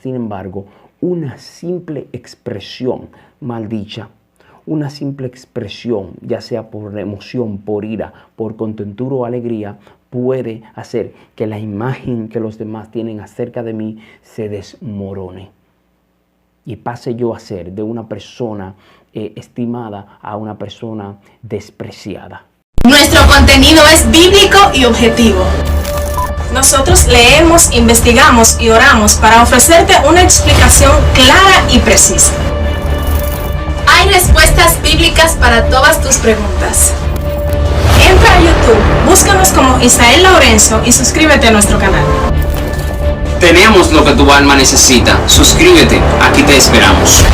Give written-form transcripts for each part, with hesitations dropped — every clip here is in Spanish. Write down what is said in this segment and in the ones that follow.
sin embargo, una simple expresión maldicha, una simple expresión, ya sea por emoción, por ira, por contentura o alegría, puede hacer que la imagen que los demás tienen acerca de mí se desmorone y pase yo a ser de una persona estimada a una persona despreciada. Nuestro contenido es bíblico y objetivo. Nosotros leemos, investigamos y oramos para ofrecerte una explicación clara y precisa. Hay respuestas bíblicas para todas tus preguntas. Entra a YouTube, búscanos como Isael Lorenzo y suscríbete a nuestro canal. Tenemos lo que tu alma necesita. Suscríbete, aquí te esperamos.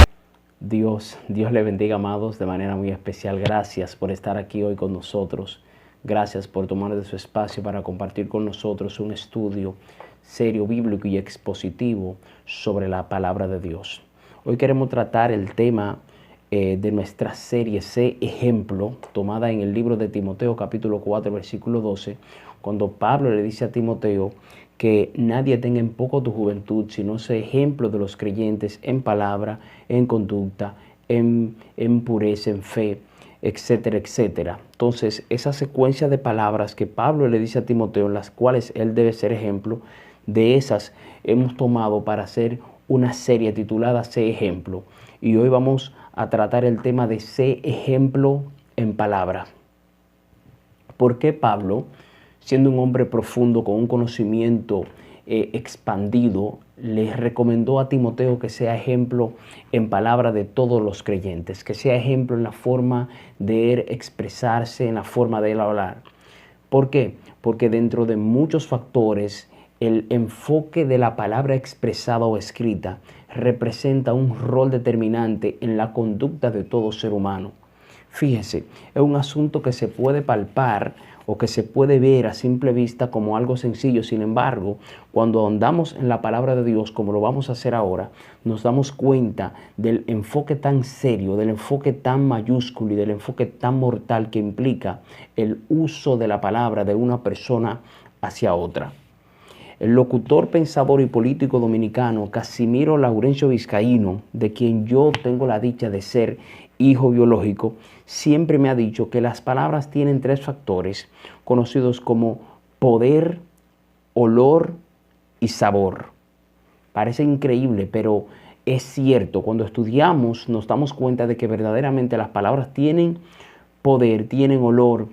Dios le bendiga, amados, de manera muy especial. Gracias por estar aquí hoy con nosotros. Gracias por tomar de su espacio para compartir con nosotros un estudio serio, bíblico y expositivo sobre la palabra de Dios. Hoy queremos tratar el tema de nuestra serie Sé Ejemplo, tomada en el libro de Timoteo capítulo 4 versículo 12, cuando Pablo le dice a Timoteo que nadie tenga en poco tu juventud, sino sé ejemplo de los creyentes en palabra, en conducta, en pureza, en fe, etcétera, etcétera. Entonces, esa secuencia de palabras que Pablo le dice a Timoteo, en las cuales él debe ser ejemplo, de esas hemos tomado para hacer una serie titulada Sé Ejemplo. Y hoy vamos a tratar el tema de Sé Ejemplo en palabra. ¿Por qué Pablo, siendo un hombre profundo, con un conocimiento expandido, le recomendó a Timoteo que sea ejemplo en palabra de todos los creyentes, que sea ejemplo en la forma de él expresarse, en la forma de él hablar? ¿Por qué? Porque dentro de muchos factores, el enfoque de la palabra expresada o escrita representa un rol determinante en la conducta de todo ser humano. Fíjese, es un asunto que se puede palpar o que se puede ver a simple vista como algo sencillo. Sin embargo, cuando ahondamos en la palabra de Dios, como lo vamos a hacer ahora, nos damos cuenta del enfoque tan serio, del enfoque tan mayúsculo y del enfoque tan mortal que implica el uso de la palabra de una persona hacia otra. El locutor, pensador y político dominicano Casimiro Laurencio Vizcaíno, de quien yo tengo la dicha de ser hijo biológico, siempre me ha dicho que las palabras tienen tres factores conocidos como poder, olor y sabor. Parece increíble, pero es cierto. Cuando estudiamos nos damos cuenta de que verdaderamente las palabras tienen poder, tienen olor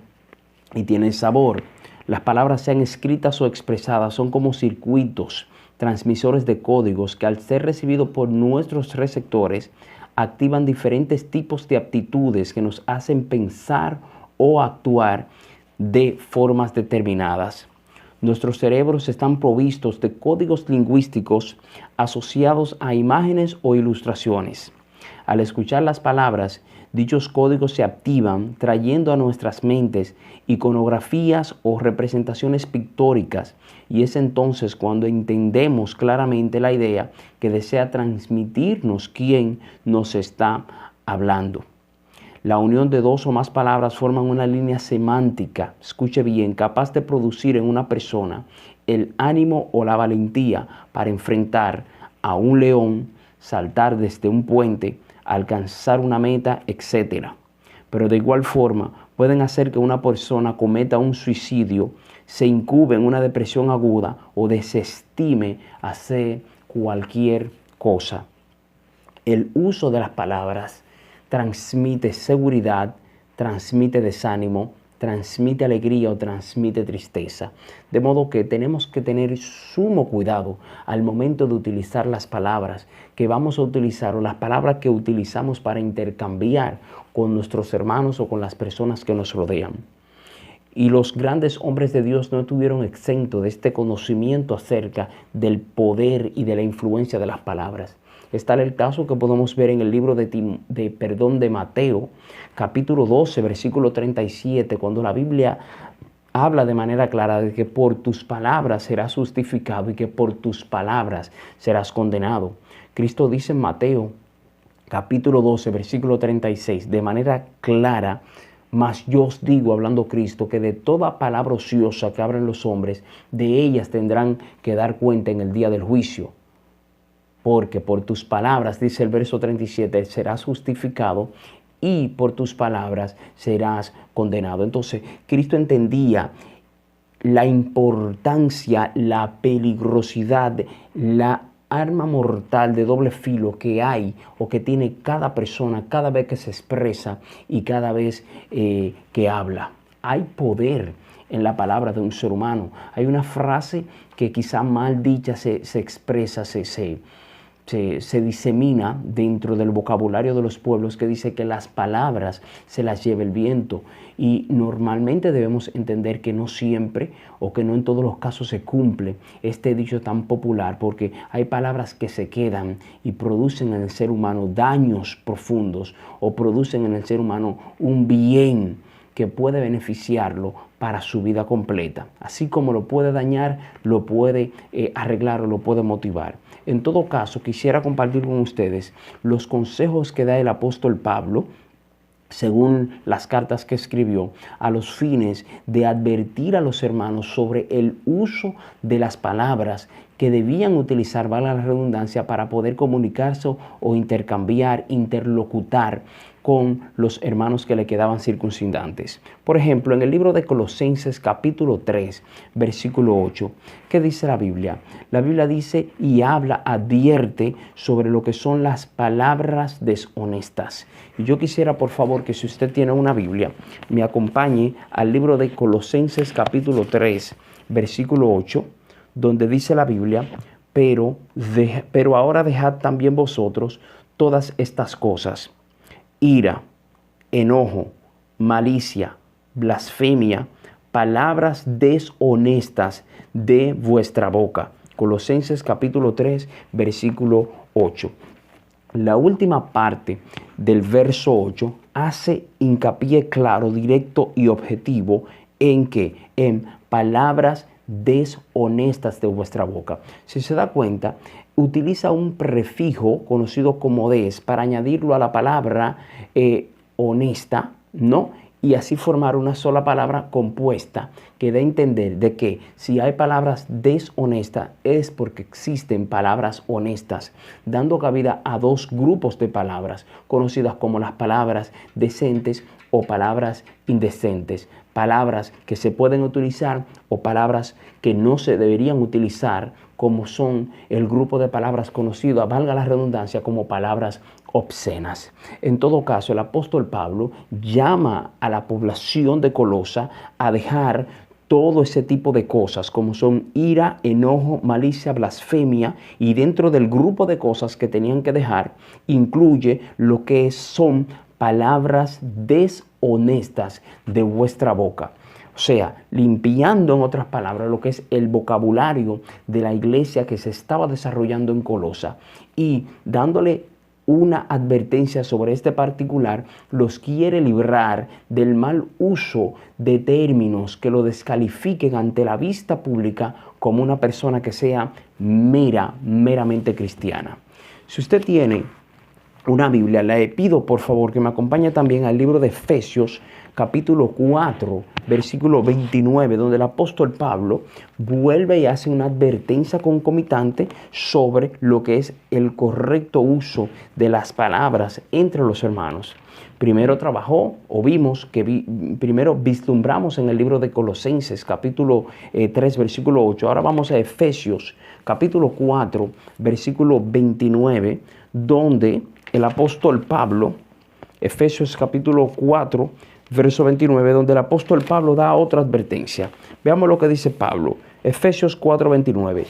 y tienen sabor. Las palabras, sean escritas o expresadas, son como circuitos, transmisores de códigos que al ser recibidos por nuestros receptores activan diferentes tipos de aptitudes que nos hacen pensar o actuar de formas determinadas. Nuestros cerebros están provistos de códigos lingüísticos asociados a imágenes o ilustraciones. Al escuchar las palabras, dichos códigos se activan, trayendo a nuestras mentes iconografías o representaciones pictóricas, y es entonces cuando entendemos claramente la idea que desea transmitirnos quien nos está hablando. La unión de dos o más palabras forman una línea semántica, escuche bien, capaz de producir en una persona el ánimo o la valentía para enfrentar a un león, saltar desde un puente, alcanzar una meta, etc. Pero de igual forma pueden hacer que una persona cometa un suicidio, se incube en una depresión aguda o desestime hacer cualquier cosa. El uso de las palabras transmite seguridad, transmite desánimo, transmite alegría o transmite tristeza. De modo que tenemos que tener sumo cuidado al momento de utilizar las palabras que vamos a utilizar o las palabras que utilizamos para intercambiar con nuestros hermanos o con las personas que nos rodean. Y los grandes hombres de Dios no estuvieron exentos de este conocimiento acerca del poder y de la influencia de las palabras. Está el caso que podemos ver en el libro de Mateo, capítulo 12, versículo 37, cuando la Biblia habla de manera clara de que por tus palabras serás justificado y que por tus palabras serás condenado. Cristo dice en Mateo, capítulo 12, versículo 36, de manera clara: mas yo os digo, hablando Cristo, que de toda palabra ociosa que hablan los hombres, de ellas tendrán que dar cuenta en el día del juicio. porque por tus palabras, dice el verso 37, serás justificado y por tus palabras serás condenado. Entonces, Cristo entendía la importancia, la peligrosidad, la arma mortal de doble filo que hay o que tiene cada persona cada vez que se expresa y cada vez que habla. Hay poder en la palabra de un ser humano. Hay una frase que quizá mal dicha se expresa, se disemina dentro del vocabulario de los pueblos, que dice que las palabras se las lleva el viento. Y normalmente debemos entender que no siempre o que no en todos los casos se cumple este dicho tan popular, porque hay palabras que se quedan y producen en el ser humano daños profundos o producen en el ser humano un bien que puede beneficiarlo para su vida completa. Así como lo puede dañar, lo puede arreglar o lo puede motivar. En todo caso, quisiera compartir con ustedes los consejos que da el apóstol Pablo, según las cartas que escribió, a los fines de advertir a los hermanos sobre el uso de las palabras que debían utilizar, valga la redundancia, para poder comunicarse o intercambiar, interlocutar con los hermanos que le quedaban circuncidantes. Por ejemplo, en el libro de Colosenses capítulo 3, versículo 8, ¿qué dice la Biblia? La Biblia dice y advierte sobre lo que son las palabras deshonestas. Y yo quisiera, por favor, que si usted tiene una Biblia, me acompañe al libro de Colosenses capítulo 3, versículo 8, donde dice la Biblia, pero ahora dejad también vosotros todas estas cosas: ira, enojo, malicia, blasfemia, palabras deshonestas de vuestra boca. Colosenses capítulo 3, versículo 8. La última parte del verso 8 hace hincapié claro, directo y objetivo en palabras deshonestas de vuestra boca. Si se da cuenta, utiliza un prefijo conocido como des para añadirlo a la palabra honesta, ¿no? Y así formar una sola palabra compuesta que da a entender de que si hay palabras deshonestas es porque existen palabras honestas, dando cabida a dos grupos de palabras conocidas como las palabras decentes o palabras indecentes, palabras que se pueden utilizar o palabras que no se deberían utilizar, como son el grupo de palabras conocido, valga la redundancia, como palabras obscenas. En todo caso, el apóstol Pablo llama a la población de Colosa a dejar todo ese tipo de cosas, como son ira, enojo, malicia, blasfemia, y dentro del grupo de cosas que tenían que dejar, incluye lo que son palabras deshonestas de vuestra boca. O sea, limpiando, en otras palabras, lo que es el vocabulario de la iglesia que se estaba desarrollando en Colosa y dándole una advertencia sobre este particular, los quiere librar del mal uso de términos que lo descalifiquen ante la vista pública como una persona que sea meramente cristiana. Si usted tiene una Biblia, le pido por favor que me acompañe también al libro de Efesios capítulo 4, versículo 29, donde el apóstol Pablo vuelve y hace una advertencia concomitante sobre lo que es el correcto uso de las palabras entre los hermanos. Primero primero vislumbramos en el libro de Colosenses capítulo 3, versículo 8. Ahora vamos a Efesios capítulo 4, versículo 29, donde el apóstol Pablo, Efesios capítulo 4, verso 29, donde el apóstol Pablo da otra advertencia. Veamos lo que dice Pablo. Efesios 4, 29.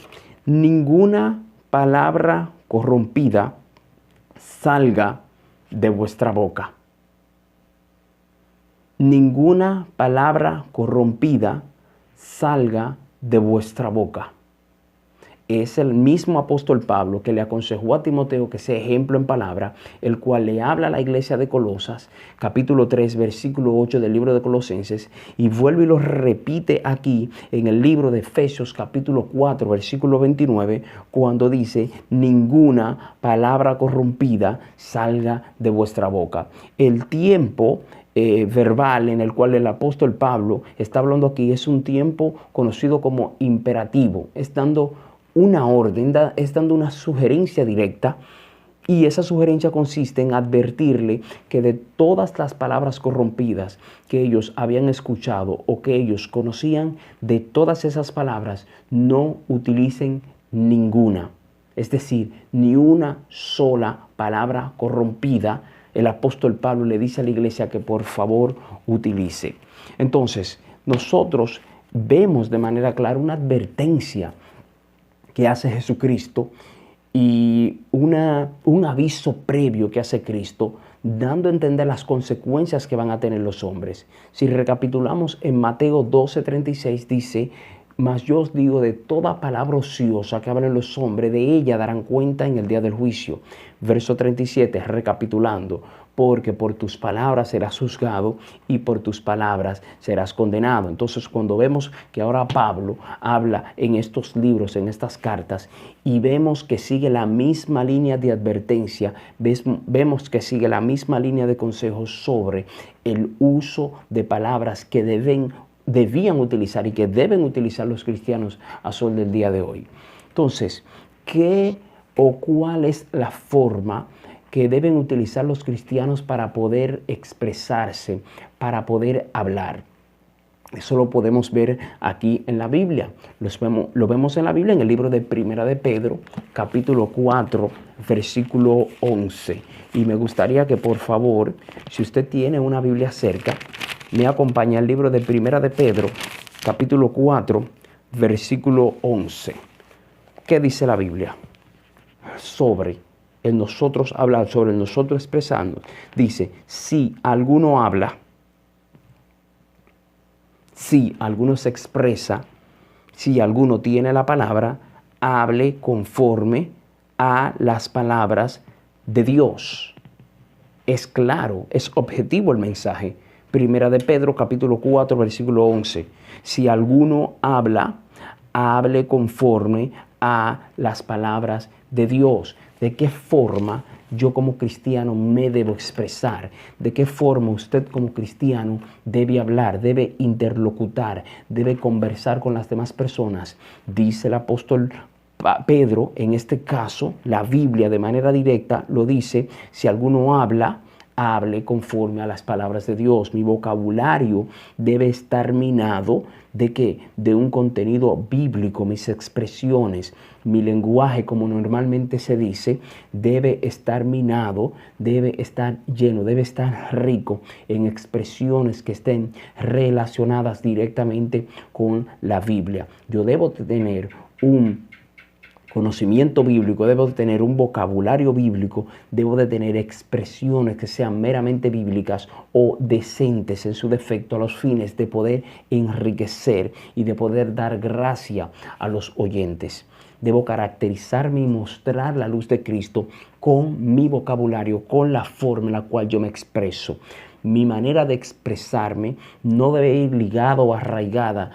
Ninguna palabra corrompida salga de vuestra boca. Ninguna palabra corrompida salga de vuestra boca. Es el mismo apóstol Pablo que le aconsejó a Timoteo que sea ejemplo en palabra, el cual le habla a la iglesia de Colosas, capítulo 3, versículo 8 del libro de Colosenses, y vuelve y lo repite aquí en el libro de Efesios, capítulo 4, versículo 29, cuando dice, ninguna palabra corrompida salga de vuestra boca. El tiempo verbal en el cual el apóstol Pablo está hablando aquí es un tiempo conocido como imperativo, es dando una orden, es dando una sugerencia directa. Y esa sugerencia consiste en advertirle que de todas las palabras corrompidas que ellos habían escuchado o que ellos conocían, de todas esas palabras no utilicen ninguna. Es decir, ni una sola palabra corrompida. El apóstol Pablo le dice a la iglesia que por favor utilice. Entonces, nosotros vemos de manera clara una advertencia que hace Jesucristo y un aviso previo que hace Cristo, dando a entender las consecuencias que van a tener los hombres. Si recapitulamos en Mateo 12:36 dice: mas yo os digo, de toda palabra ociosa que hablen los hombres, de ella darán cuenta en el día del juicio. Verso 37, recapitulando: porque por tus palabras serás juzgado y por tus palabras serás condenado. Entonces, cuando vemos que ahora Pablo habla en estos libros, en estas cartas, y vemos que sigue la misma línea de advertencia, vemos que sigue la misma línea de consejos sobre el uso de palabras que debían utilizar y que deben utilizar los cristianos a sol del día de hoy. Entonces, ¿qué o cuál es la forma que deben utilizar los cristianos para poder expresarse, para poder hablar? Eso lo podemos ver aquí en la Biblia. Lo vemos en la Biblia en el libro de Primera de Pedro, capítulo 4, versículo 11. Y me gustaría que por favor, si usted tiene una Biblia cerca, me acompañe al libro de Primera de Pedro, capítulo 4, versículo 11. ¿Qué dice la Biblia? Sobre el nosotros hablar, sobre el nosotros expresando. Dice: si alguno habla, si alguno se expresa, si alguno tiene la palabra, hable conforme a las palabras de Dios. Es claro, es objetivo el mensaje. Primera de Pedro, capítulo 4, versículo 11. Si alguno habla, hable conforme a las palabras de Dios. ¿De qué forma yo como cristiano me debo expresar? ¿De qué forma usted como cristiano debe hablar, debe interlocutar, debe conversar con las demás personas? Dice el apóstol Pedro, en este caso, la Biblia de manera directa lo dice: si alguno habla, hable conforme a las palabras de Dios. Mi vocabulario debe estar minado ¿de qué? De un contenido bíblico. Mis expresiones, mi lenguaje, como normalmente se dice, debe estar minado, debe estar lleno, debe estar rico en expresiones que estén relacionadas directamente con la Biblia. Yo debo tener un conocimiento bíblico, debo de tener un vocabulario bíblico, debo de tener expresiones que sean meramente bíblicas o decentes en su defecto, a los fines de poder enriquecer y de poder dar gracia a los oyentes. Debo caracterizarme y mostrar la luz de Cristo con mi vocabulario, con la forma en la cual yo me expreso. Mi manera de expresarme no debe ir ligada o arraigada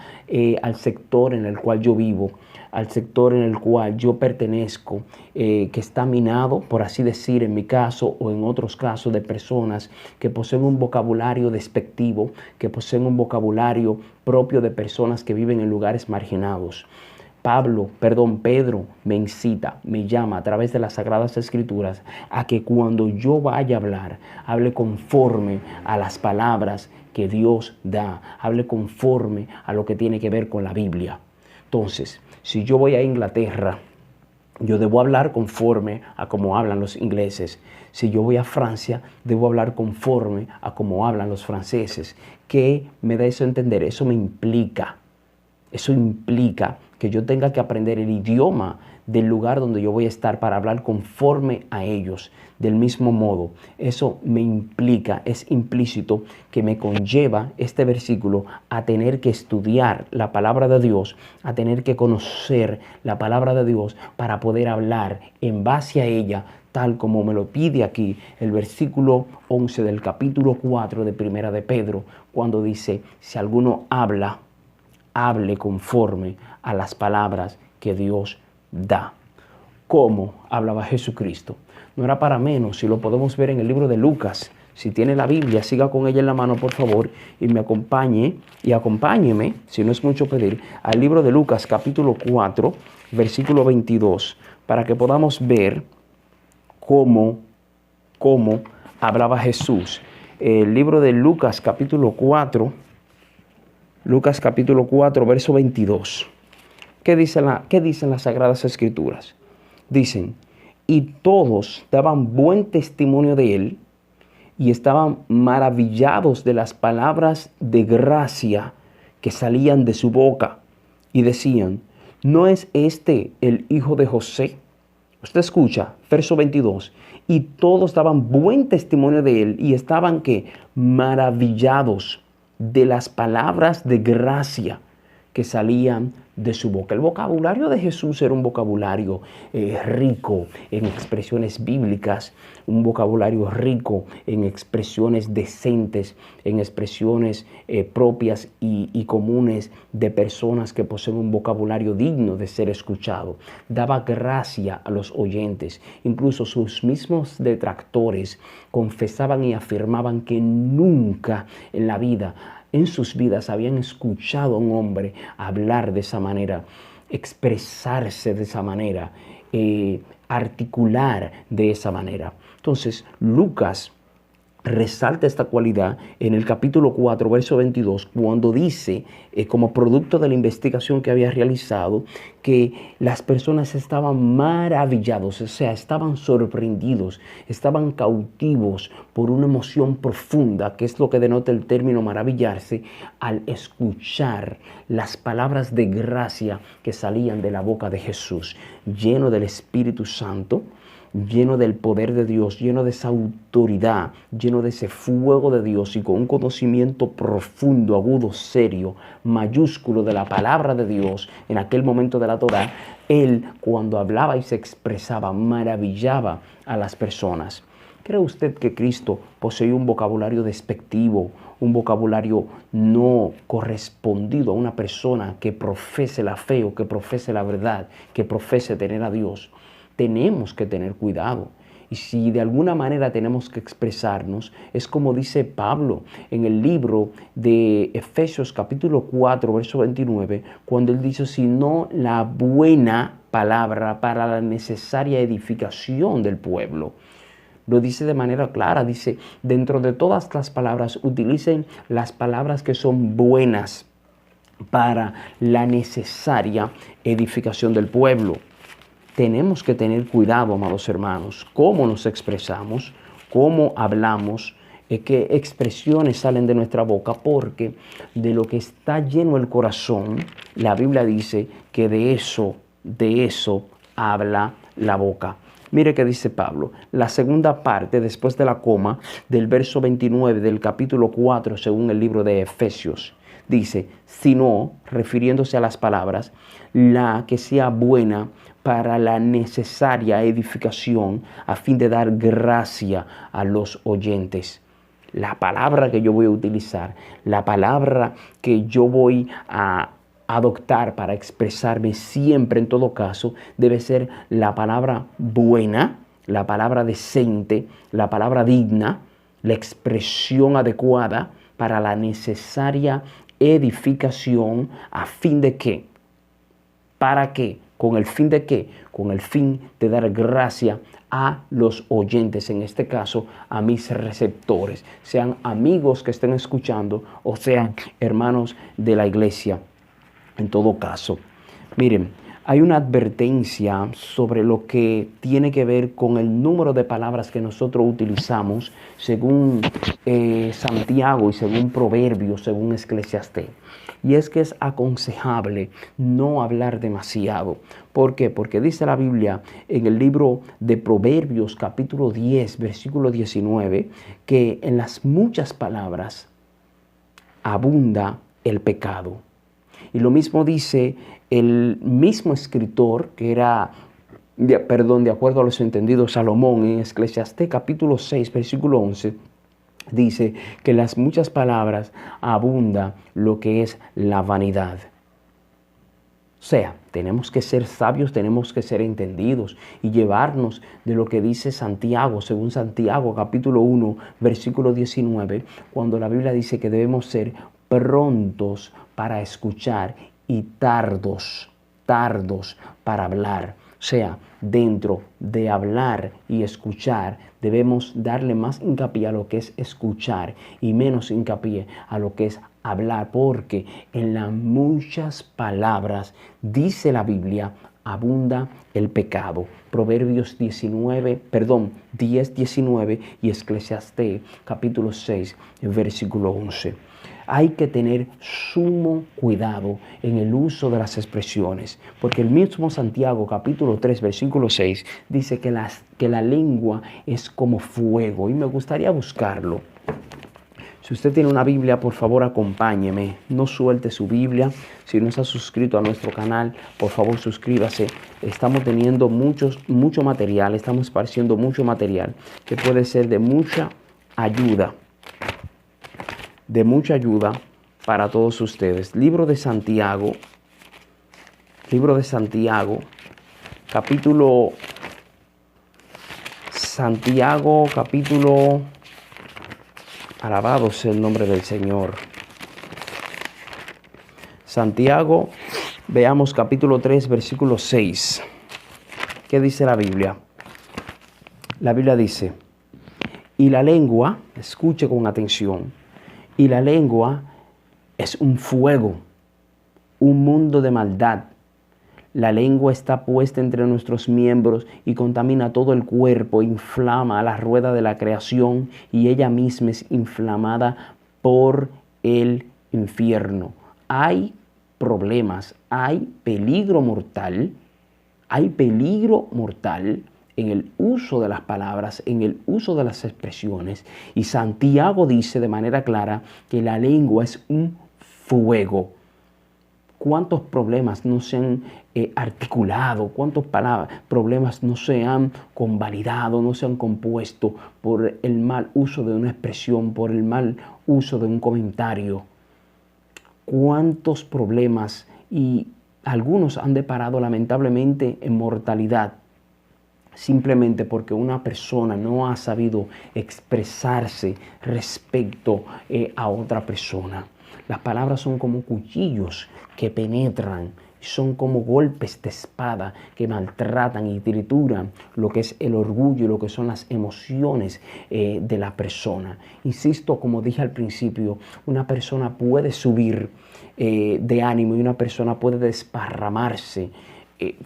al sector en el cual yo vivo, al sector en el cual yo pertenezco, que está minado, por así decir, en mi caso o en otros casos de personas que poseen un vocabulario despectivo, que poseen un vocabulario propio de personas que viven en lugares marginados. Pedro me incita, me llama a través de las Sagradas Escrituras a que cuando yo vaya a hablar, hable conforme a las palabras que Dios da, hable conforme a lo que tiene que ver con la Biblia. Entonces, si yo voy a Inglaterra, yo debo hablar conforme a cómo hablan los ingleses. Si yo voy a Francia, debo hablar conforme a cómo hablan los franceses. ¿Qué me da eso a entender? Eso implica que yo tenga que aprender el idioma del lugar donde yo voy a estar para hablar conforme a ellos. Del mismo modo, eso me implica, es implícito que me conlleva este versículo a tener que estudiar la palabra de Dios, a tener que conocer la palabra de Dios para poder hablar en base a ella, tal como me lo pide aquí el versículo 11 del capítulo 4 de Primera de Pedro, cuando dice: si alguno habla, hable conforme a las palabras que Dios da. ¿Cómo hablaba Jesucristo? No era para menos, si lo podemos ver en el libro de Lucas, Si tiene la Biblia, siga con ella en la mano, por favor, y me acompañe y acompáñeme, si no es mucho pedir, al libro de Lucas, capítulo 4, versículo 22, para que podamos ver cómo hablaba Jesús. El libro de Lucas, capítulo 4, verso 22. ¿Qué dicen las Sagradas Escrituras? Dicen, y todos daban buen testimonio de él y estaban maravillados de las palabras de gracia que salían de su boca y decían, ¿no es este el hijo de José? Usted escucha, verso 22, y todos daban buen testimonio de él y estaban ¿qué? Maravillados de las palabras de gracia que salían de su boca. El vocabulario de Jesús era un vocabulario rico en expresiones bíblicas, un vocabulario rico en expresiones decentes, en expresiones propias y comunes de personas que poseen un vocabulario digno de ser escuchado. Daba gracia a los oyentes. Incluso sus mismos detractores confesaban y afirmaban que nunca en la vida, en sus vidas, habían escuchado a un hombre hablar de esa manera, expresarse de esa manera, articular de esa manera. Entonces, Lucas resalta esta cualidad en el capítulo 4, verso 22, cuando dice, como producto de la investigación que había realizado, que las personas estaban maravillados, o sea, estaban sorprendidos, estaban cautivos por una emoción profunda, que es lo que denota el término maravillarse, al escuchar las palabras de gracia que salían de la boca de Jesús, lleno del Espíritu Santo, lleno del poder de Dios, lleno de esa autoridad, lleno de ese fuego de Dios y con un conocimiento profundo, agudo, serio, mayúsculo de la palabra de Dios en aquel momento de la Torá. Él, cuando hablaba y se expresaba, maravillaba a las personas. ¿Cree usted que Cristo poseía un vocabulario despectivo, un vocabulario no correspondido a una persona que profese la fe o que profese la verdad, que profese tener a Dios? Tenemos que tener cuidado. Y si de alguna manera tenemos que expresarnos, es como dice Pablo en el libro de Efesios capítulo 4, verso 29, cuando él dice, sino la buena palabra para la necesaria edificación del pueblo. Lo dice de manera clara, dice, dentro de todas las palabras, utilicen las palabras que son buenas para la necesaria edificación del pueblo. Tenemos que tener cuidado, amados hermanos, cómo nos expresamos, cómo hablamos, qué expresiones salen de nuestra boca, porque de lo que está lleno el corazón, la Biblia dice que de eso habla la boca. Mire qué dice Pablo, la segunda parte, después de la coma, del verso 29 del capítulo 4, según el libro de Efesios. Dice, sino, refiriéndose a las palabras, la que sea buena para la necesaria edificación a fin de dar gracia a los oyentes. La palabra que yo voy a utilizar, la palabra que yo voy a adoptar para expresarme siempre, en todo caso, debe ser la palabra buena, la palabra decente, la palabra digna, la expresión adecuada para la necesaria edificación a fin de ¿qué? ¿Para qué? ¿Con el fin de qué? Con el fin de dar gracia a los oyentes, en este caso a mis receptores, sean amigos que estén escuchando o sean hermanos de la iglesia. En todo caso, miren, hay una advertencia sobre lo que tiene que ver con el número de palabras que nosotros utilizamos según Santiago y según Proverbios, según Eclesiastés. Y es que es aconsejable no hablar demasiado. ¿Por qué? Porque dice la Biblia en el libro de Proverbios, capítulo 10, versículo 19, que en las muchas palabras abunda el pecado. Y lo mismo dice el mismo escritor, que era, de acuerdo a los entendidos, Salomón, en Eclesiastés capítulo 6, versículo 11, dice que en las muchas palabras abunda lo que es la vanidad. O sea, tenemos que ser sabios, tenemos que ser entendidos y llevarnos de lo que dice Santiago, según Santiago capítulo 1, versículo 19, cuando la Biblia dice que debemos ser prontos para escuchar y tardos para hablar. O sea, dentro de hablar y escuchar, debemos darle más hincapié a lo que es escuchar y menos hincapié a lo que es hablar, porque en las muchas palabras, dice la Biblia, abunda el pecado. Proverbios 10, 19 y Eclesiastés capítulo 6, versículo 11. Hay que tener sumo cuidado en el uso de las expresiones, porque el mismo Santiago capítulo 3 versículo 6 dice que la lengua es como fuego, y me gustaría buscarlo. Si usted tiene una Biblia, por favor acompáñeme, no suelte su Biblia. Si no está suscrito a nuestro canal, por favor suscríbase. Estamos teniendo mucho material, estamos esparciendo mucho material que puede ser de mucha ayuda para todos ustedes. Libro de Santiago, capítulo, alabado sea el nombre del Señor. Santiago, veamos capítulo 3, versículo 6. ¿Qué dice la Biblia? La Biblia dice, y la lengua, escuche con atención, y la lengua es un fuego, un mundo de maldad. La lengua está puesta entre nuestros miembros y contamina todo el cuerpo, inflama a la rueda de la creación y ella misma es inflamada por el infierno. Hay problemas, hay peligro mortal en el uso de las palabras, en el uso de las expresiones. Y Santiago dice de manera clara que la lengua es un fuego. ¿Cuántos problemas no se han articulado? ¿Cuántos problemas no se han convalidado, no se han compuesto por el mal uso de una expresión, por el mal uso de un comentario? ¿Cuántos problemas? Y algunos han deparado lamentablemente en mortalidad, simplemente porque una persona no ha sabido expresarse respecto a otra persona. Las palabras son como cuchillos que penetran, son como golpes de espada que maltratan y trituran lo que es el orgullo y lo que son las emociones de la persona. Insisto, como dije al principio, una persona puede subir de ánimo y una persona puede desparramarse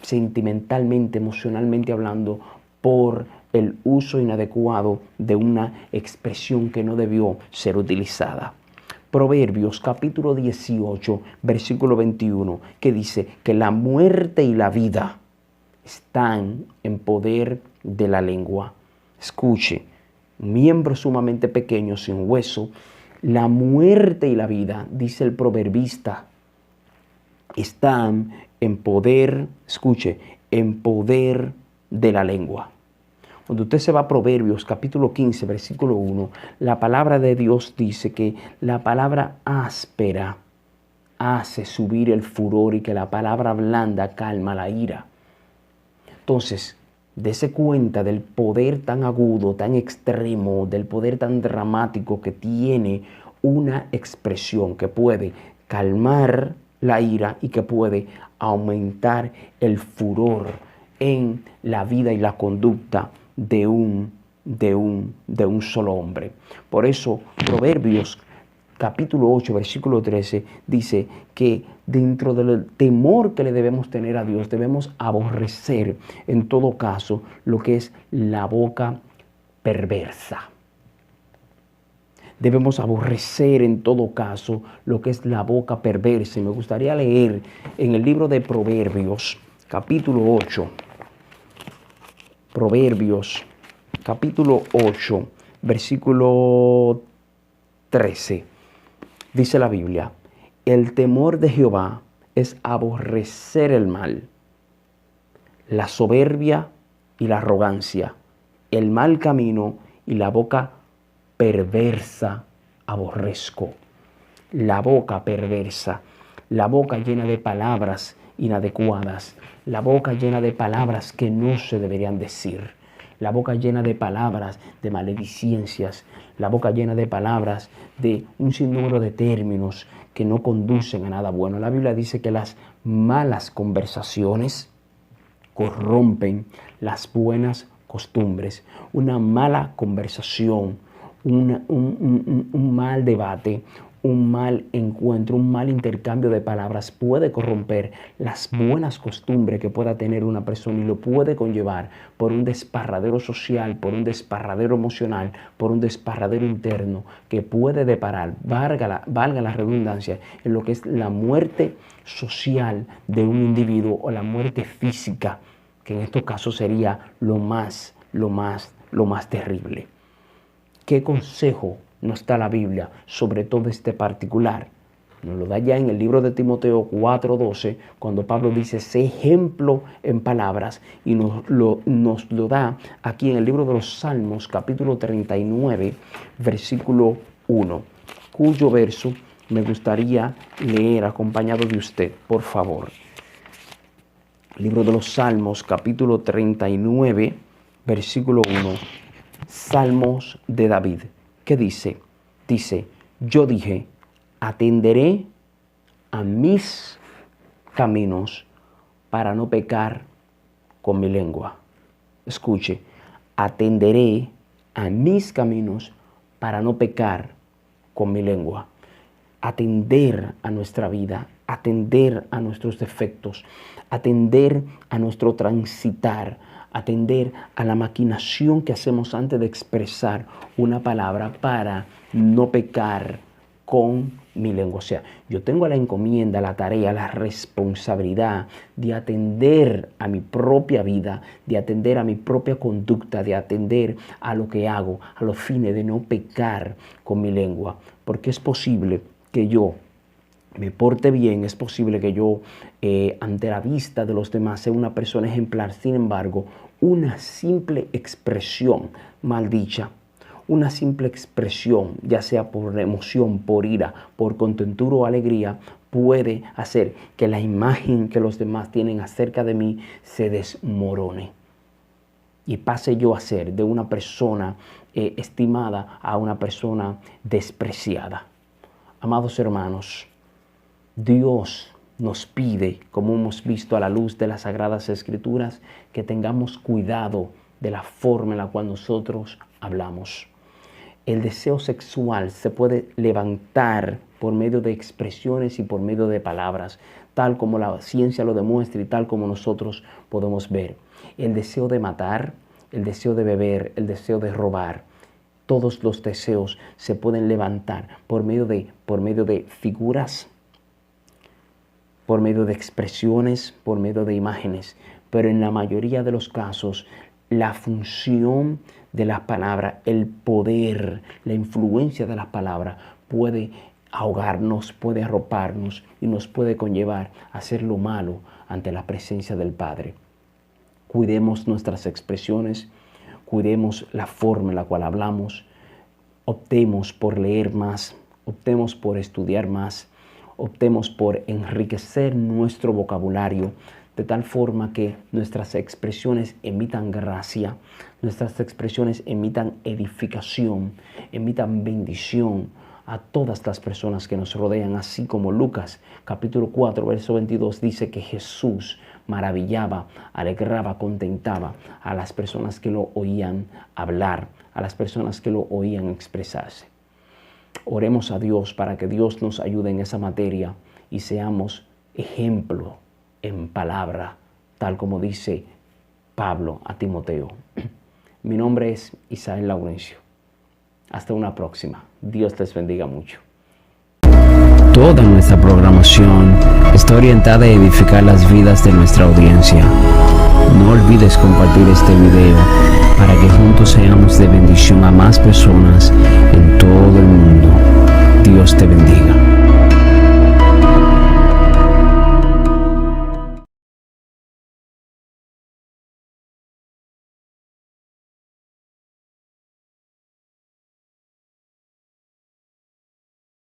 sentimentalmente, emocionalmente hablando, por el uso inadecuado de una expresión que no debió ser utilizada. Proverbios capítulo 18, versículo 21, que dice que la muerte y la vida están en poder de la lengua. Escuche, un miembro sumamente pequeño, sin hueso, la muerte y la vida, dice el proverbista, están en poder, escuche, en poder de la lengua. Cuando usted se va a Proverbios capítulo 15, versículo 1, la palabra de Dios dice que la palabra áspera hace subir el furor y que la palabra blanda calma la ira. Entonces, dése cuenta del poder tan agudo, tan extremo, del poder tan dramático que tiene una expresión que puede calmar la ira y que puede aumentar el furor en la vida y la conducta de un solo hombre. Por eso, Proverbios capítulo 8, versículo 13, dice que dentro del temor que le debemos tener a Dios, debemos aborrecer en todo caso lo que es la boca perversa. Debemos aborrecer en todo caso lo que es la boca perversa. Y me gustaría leer en el libro de Proverbios, capítulo 8. Proverbios, capítulo 8, versículo 13. Dice la Biblia, el temor de Jehová es aborrecer el mal, la soberbia y la arrogancia, el mal camino y la boca perversa aborrezco. La boca perversa, la boca llena de palabras inadecuadas, la boca llena de palabras que no se deberían decir, la boca llena de palabras de maledicencias, la boca llena de palabras de un sinnúmero de términos que no conducen a nada bueno. La Biblia dice que las malas conversaciones corrompen las buenas costumbres. Una mala conversación, un mal debate, un mal encuentro, un mal intercambio de palabras puede corromper las buenas costumbres que pueda tener una persona y lo puede conllevar por un desparradero social, por un desparradero emocional, por un desparradero interno que puede deparar, valga la redundancia, en lo que es la muerte social de un individuo o la muerte física, que en estos casos sería lo más terrible. ¿Qué consejo nos da la Biblia sobre todo este particular? Nos lo da ya en el libro de Timoteo 4:12, cuando Pablo dice, sé ejemplo en palabras, y nos lo da aquí en el libro de los Salmos, capítulo 39, versículo 1, cuyo verso me gustaría leer acompañado de usted, por favor. Libro de los Salmos, capítulo 39, versículo 1, Salmos de David. ¿Qué dice? Dice, yo dije, atenderé a mis caminos para no pecar con mi lengua. Escuche, atenderé a mis caminos para no pecar con mi lengua. Atender a nuestra vida, atender a nuestros defectos, atender a nuestro transitar, atender a la maquinación que hacemos antes de expresar una palabra para no pecar con mi lengua. O sea, yo tengo la encomienda, la tarea, la responsabilidad de atender a mi propia vida, de atender a mi propia conducta, de atender a lo que hago, a los fines de no pecar con mi lengua. Porque es posible que yo me porte bien, es posible que yo ante la vista de los demás sea una persona ejemplar. Sin embargo, una simple expresión maldicha, una simple expresión, ya sea por emoción, por ira, por contentura o alegría, puede hacer que la imagen que los demás tienen acerca de mí se desmorone y pase yo a ser de una persona estimada a una persona despreciada. Amados hermanos, Dios nos pide, como hemos visto a la luz de las Sagradas Escrituras, que tengamos cuidado de la forma en la cual nosotros hablamos. El deseo sexual se puede levantar por medio de expresiones y por medio de palabras, tal como la ciencia lo demuestra y tal como nosotros podemos ver. El deseo de matar, el deseo de beber, el deseo de robar, todos los deseos se pueden levantar por medio de figuras, por medio de expresiones, por medio de imágenes. Pero en la mayoría de los casos, la función de las palabras, el poder, la influencia de las palabras puede ahogarnos, puede arroparnos y nos puede conllevar a hacer lo malo ante la presencia del Padre. Cuidemos nuestras expresiones, cuidemos la forma en la cual hablamos, optemos por leer más, optemos por estudiar más, optemos por enriquecer nuestro vocabulario de tal forma que nuestras expresiones emitan gracia, nuestras expresiones emitan edificación, emitan bendición a todas las personas que nos rodean, así como Lucas capítulo 4, verso 22 dice que Jesús maravillaba, alegraba, contentaba a las personas que lo oían hablar, a las personas que lo oían expresarse. Oremos a Dios para que Dios nos ayude en esa materia y seamos ejemplo en palabra, tal como dice Pablo a Timoteo. Mi nombre es Isael Laurencio. Hasta una próxima. Dios les bendiga mucho. Toda nuestra programación está orientada a edificar las vidas de nuestra audiencia. No olvides compartir este video para que juntos seamos de bendición a más personas en todo el mundo. Dios te bendiga.